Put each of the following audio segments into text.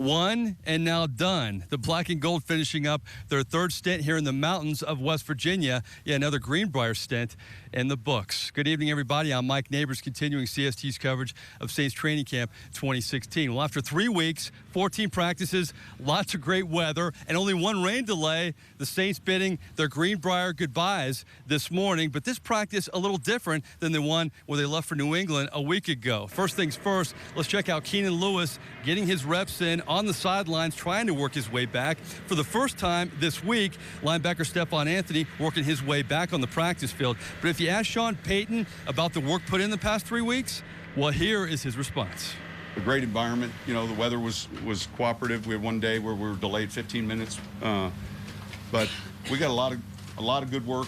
One and now done. The black and gold finishing up their third stint here in the mountains of West Virginia. Yeah, another Greenbrier stint in the books. Good evening, everybody. I'm Mike Neighbors, continuing CST's coverage of Saints Training Camp 2016. Well, after 3 weeks, 14 practices, lots of great weather, and only one rain delay, the Saints bidding their Greenbrier goodbyes this morning. But this practice a little different than the one where they left for New England a week ago. First things first, let's check out Keenan Lewis getting his reps in on the sidelines, trying to work his way back. For the first time this week, linebacker Stephon Anthony working his way back on the practice field. But if you ask Sean Payton about the work put in the past 3 weeks, well, here is his response. A great environment. You know, the weather was cooperative. We had one day where we were delayed 15 minutes, but we got a lot of good work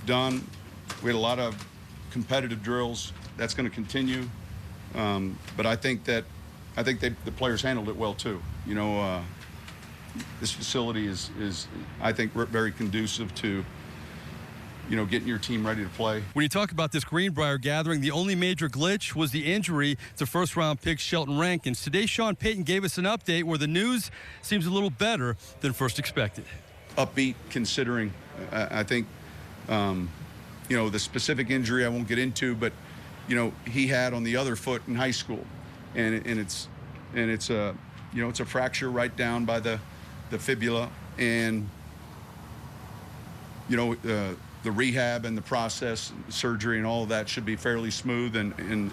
done. We had a lot of competitive drills. That's going to continue, but I think the players handled it well too. You know, this facility is I think very conducive to, you know, getting your team ready to play. When you talk about this Greenbrier gathering, the only major glitch was the injury to first-round pick Shelton Rankins. Today, Sean Payton gave us an update where the news seems a little better than first expected. Upbeat, considering. I think, you know, the specific injury I won't get into, but, you know, he had on the other foot in high school, and it's a, you know, it's a fracture right down by the fibula, and, you know, the rehab and the process, surgery and all of that should be fairly smooth, and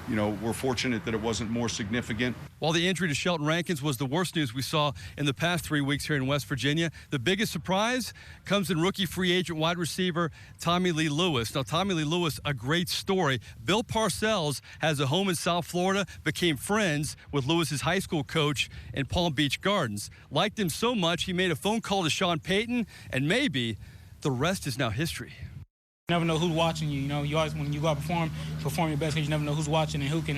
you know, we're fortunate that it wasn't more significant. While the injury to Shelton Rankins was the worst news we saw in the past 3 weeks here in West Virginia, the biggest surprise comes in rookie free agent wide receiver Tommy Lee Lewis. Now, Tommy Lee Lewis, a great story. Bill Parcells has a home in South Florida, became friends with Lewis's high school coach in Palm Beach Gardens. Liked him so much, he made a phone call to Sean Payton, and maybe the rest is now history. You never know who's watching you. You know, you always, when you go out perform your best, because you never know who's watching and who can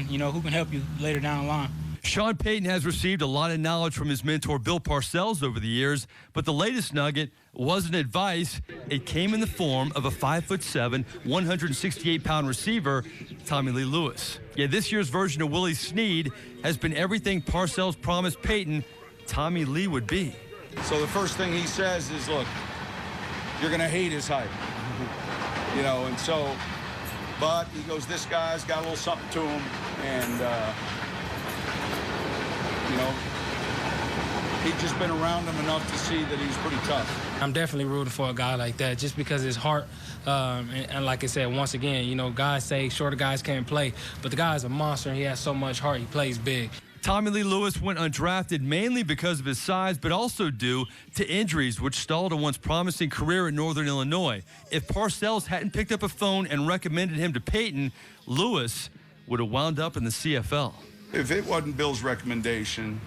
help you later down the line. Sean Payton has received a lot of knowledge from his mentor Bill Parcells over the years, but the latest nugget wasn't advice. It came in the form of a 5'7", 168-pound receiver, Tommy Lee Lewis. Yeah, this year's version of Willie Snead has been everything Parcells promised Payton Tommy Lee would be. So the first thing he says is, look, you're going to hate his height. You know, and so, but he goes, this guy's got a little something to him, and, you know, he's just been around him enough to see that he's pretty tough. I'm definitely rooting for a guy like that, just because his heart, and like I said, once again, you know, guys say shorter guys can't play, but the guy's a monster, and he has so much heart, he plays big. Tommy Lee Lewis went undrafted mainly because of his size, but also due to injuries, which stalled a once promising career at Northern Illinois. If Parcells hadn't picked up a phone and recommended him to Payton, Lewis would have wound up in the CFL. If it wasn't Bill's recommendation,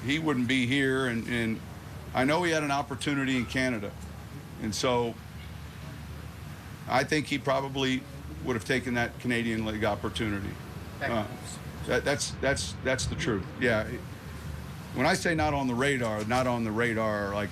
he wouldn't be here, and I know he had an opportunity in Canada, and so I think he probably would have taken that Canadian League opportunity. That's the truth. Yeah. When I say not on the radar like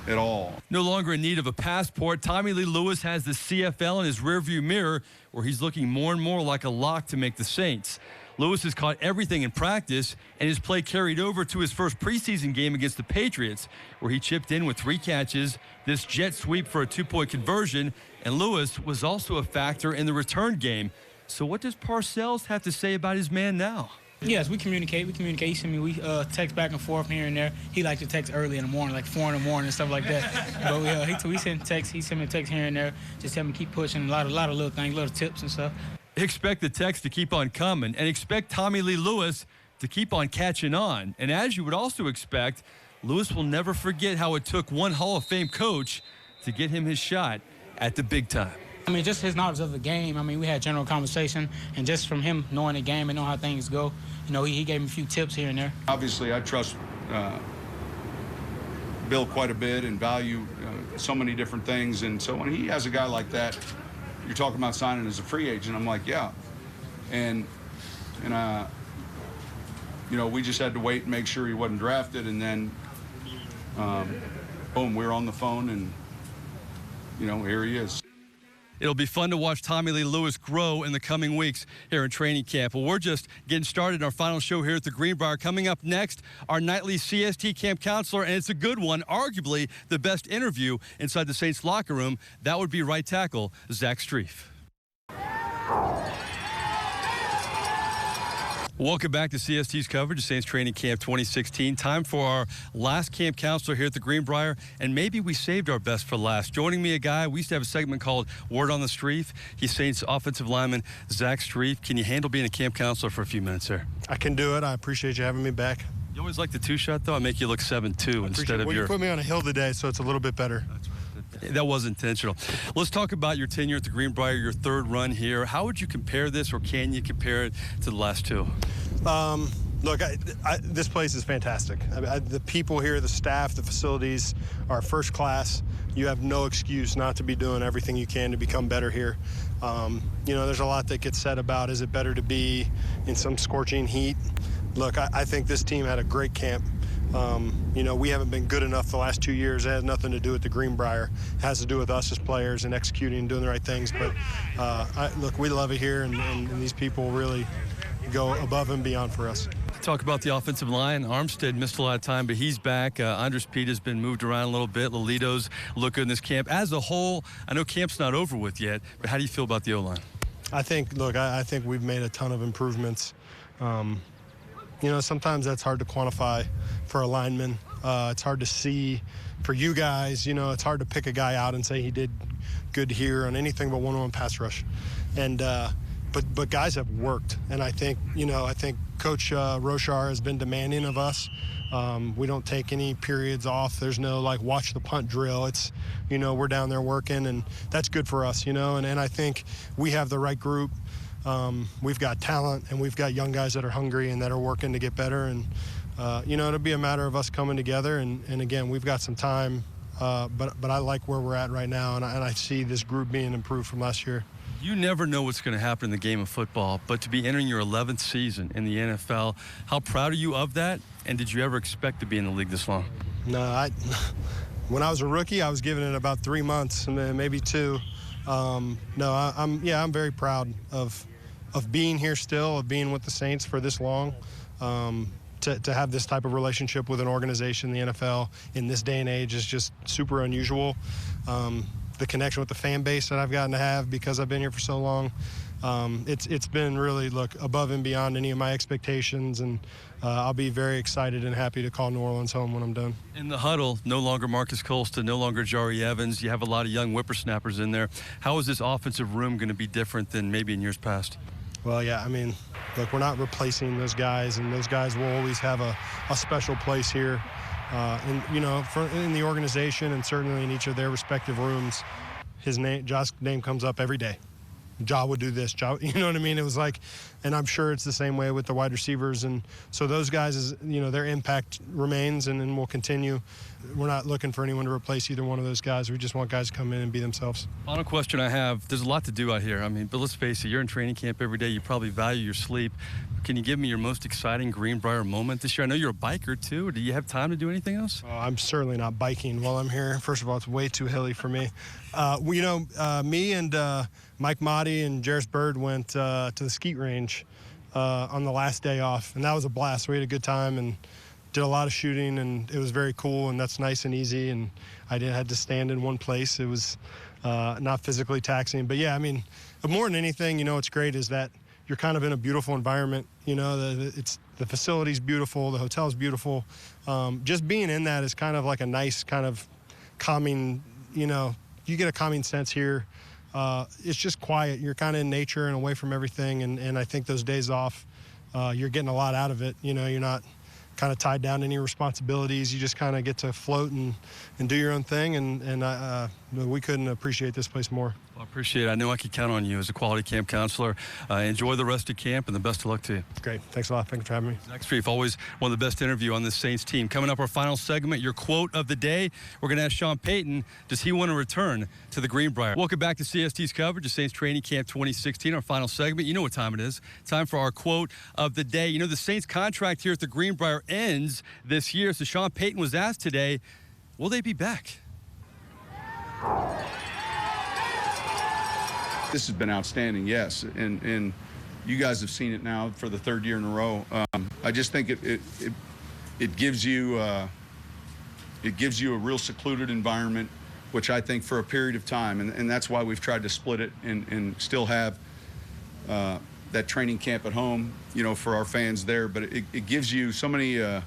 at all. No longer in need of a passport, Tommy Lee Lewis has the CFL in his rearview mirror, where he's looking more and more like a lock to make the Saints. Lewis has caught everything in practice, and his play carried over to his first preseason game against the Patriots, where he chipped in with 3 catches, this jet sweep for a 2-point conversion, and Lewis was also a factor in the return game. So what does Parcells have to say about his man now? Yes, we communicate. He send me, we text back and forth here and there. He likes to text early in the morning, like 4 in the morning and stuff like that. But we send texts. He send me a text here and there. Just tell me keep pushing. A lot of little things, little tips and stuff. Expect the text to keep on coming, and expect Tommy Lee Lewis to keep on catching on. And as you would also expect, Lewis will never forget how it took one Hall of Fame coach to get him his shot at the big time. I mean, just his knowledge of the game. I mean, we had general conversation, and just from him knowing the game and knowing how things go, you know, he gave me a few tips here and there. Obviously, I trust Bill quite a bit and value so many different things. And so when he has a guy like that, you're talking about signing as a free agent, I'm like, yeah. And you know, we just had to wait and make sure he wasn't drafted, and then, boom, we were on the phone, and, you know, here he is. It'll be fun to watch Tommy Lee Lewis grow in the coming weeks here in training camp. Well, we're just getting started in our final show here at the Greenbrier. Coming up next, our nightly CST camp counselor, and it's a good one, arguably the best interview inside the Saints locker room. That would be right tackle Zach Strief. Welcome back to CST's coverage of Saints Training Camp 2016. Time for our last camp counselor here at the Greenbrier, and maybe we saved our best for last. Joining me, a guy, we used to have a segment called Word on the Strief. He's Saints offensive lineman Zach Strief. Can you handle being a camp counselor for a few minutes there? I can do it. I appreciate you having me back. You always like the two-shot, though. I make you look 7'2" instead of well, your... you put me on a hill today, so it's a little bit better. That's right. That was intentional. Let's talk about your tenure at the Greenbrier, your third run here. How would you compare this, or can you compare it to the last two? Look, this place is fantastic. The people here, the staff, the facilities are first class. You have no excuse not to be doing everything you can to become better here. You know, there's a lot that gets said about, is it better to be in some scorching heat? Look, I think this team had a great camp. You know, we haven't been good enough the last 2 years. It has nothing to do with the Greenbrier. It has to do with us as players and executing and doing the right things. But look, we love it here, and these people really go above and beyond for us. Talk about the offensive line. Armstead missed a lot of time, but he's back. Andres Pete has been moved around a little bit. Lolito's look good in this camp. As a whole, I know camp's not over with yet, but how do you feel about the O-line? I think we've made a ton of improvements. You know, sometimes that's hard to quantify for a lineman. It's hard to see for you guys. You know, it's hard to pick a guy out and say he did good here on anything but one-on-one pass rush. And but guys have worked, and I think Coach Rochar has been demanding of us. We don't take any periods off. There's no like watch the punt drill. It's, you know, we're down there working, and that's good for us. You know, and I think we have the right group. We've got talent, and we've got young guys that are hungry and that are working to get better. And, you know, it'll be a matter of us coming together. And again, we've got some time, but I like where we're at right now, and I see this group being improved from last year. You never know what's going to happen in the game of football, but to be entering your 11th season in the NFL, how proud are you of that? And did you ever expect to be in the league this long? No, when I was a rookie, I was given it about 3 months, maybe 2. No, I'm very proud of being here still, of being with the Saints for this long, to have this type of relationship with an organization, the NFL, in this day and age is just super unusual. The connection with the fan base that I've gotten to have because I've been here for so long, it's been really, look, above and beyond any of my expectations, and I'll be very excited and happy to call New Orleans home when I'm done. In the huddle, no longer Marcus Colston, no longer Jari Evans. You have a lot of young whippersnappers in there. How is this offensive room going to be different than maybe in years past? Well, yeah, I mean, look, we're not replacing those guys, and those guys will always have a special place here. You know, in the organization, and certainly in each of their respective rooms, Josh's name comes up every day. Ja would do this, Ja, you know what I mean? It was like, and I'm sure it's the same way with the wide receivers. And so those guys, you know, their impact remains and will continue. We're not looking for anyone to replace either one of those guys. We just want guys to come in and be themselves. Final question I have, there's a lot to do out here. I mean, but let's face it, you're in training camp every day. You probably value your sleep. Can you give me your most exciting Greenbrier moment this year? I know you're a biker, too. Do you have time to do anything else? I'm certainly not biking while I'm here. First of all, it's way too hilly for me. You know, me and Mike Motti and Jarris Bird went to the skeet range on the last day off, and that was a blast. We had a good time and did a lot of shooting, and it was very cool, and that's nice and easy, and I had to stand in one place. It was not physically taxing. But, yeah, I mean, more than anything, you know, what's great is that you're kind of in a beautiful environment. You know, the facility's beautiful, the hotel's beautiful. Just being in that is kind of like a nice kind of calming, you know, you get a calming sense here. It's just quiet. You're kind of in nature and away from everything, and I think those days off, you're getting a lot out of it. You know, you're not kind of tied down to any responsibilities. You just kind of get to float and do your own thing, and we couldn't appreciate this place more. Well, I appreciate it. I know I could count on you as a quality camp counselor. Enjoy the rest of camp, and the best of luck to you. Great. Thanks a lot. Thanks for having me. Zach Strief, always one of the best interview on this Saints team. Coming up, our final segment, your quote of the day. We're going to ask Sean Payton, does he want to return to the Greenbrier? Welcome back to CST's coverage of Saints Training Camp 2016, our final segment. You know what time it is. Time for our quote of the day. You know, the Saints contract here at the Greenbrier ends this year, so Sean Payton was asked today, will they be back? This has been outstanding, yes, and you guys have seen it now for the third year in a row. I just think it gives you a real secluded environment, which I think for a period of time, and that's why we've tried to split it and still have that training camp at home, you know, for our fans there. But it gives you so many. I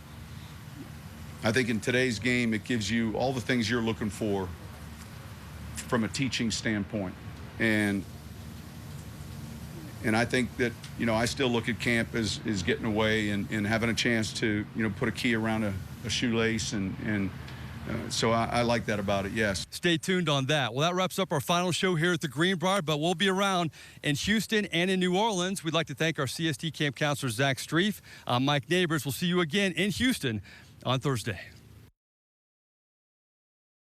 think in today's game, it gives you all the things you're looking for from a teaching standpoint, and I think that, you know, I still look at camp as getting away and having a chance to, you know, put a key around a shoelace, and so I like that about it, yes. Stay tuned on that. Well, that wraps up our final show here at the Greenbrier, but we'll be around in Houston and in New Orleans. We'd like to thank our CST camp counselor, Zach Strief. I'm Mike Neighbors. We'll see you again in Houston on Thursday.